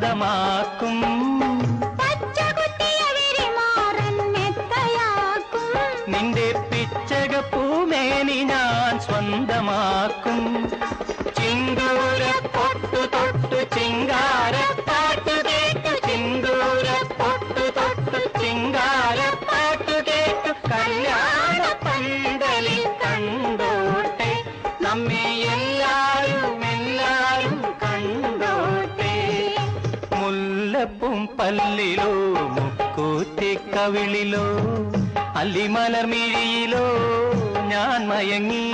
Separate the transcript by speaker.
Speaker 1: സ്വന്തമാക്കും. നിന്റെ പിച്ചകപ്പൂമേനി ഞാൻ സ്വന്തമാക്കും. ചിന്തൂര പൊട്ടു തൊട്ടു ചിങ്കാരപ്പാട്ടു കേട്ടു, ചിന്തൂര പൊട്ടു തൊട്ടു ചിങ്കാരപ്പാട്ടു കേട്ടു, കല്യാണ പന്തലിൽ കണ്ടോട്ടെ നമ്മെ എല്ലാരും കണ്ടോട്ടെ. മുല്ലപ്പും പല്ലിലോ മുക്കൂറ്റിക്കവിളിലോ അല്ലിമലർമിഴിയിലോ ഞാൻ മയങ്ങി.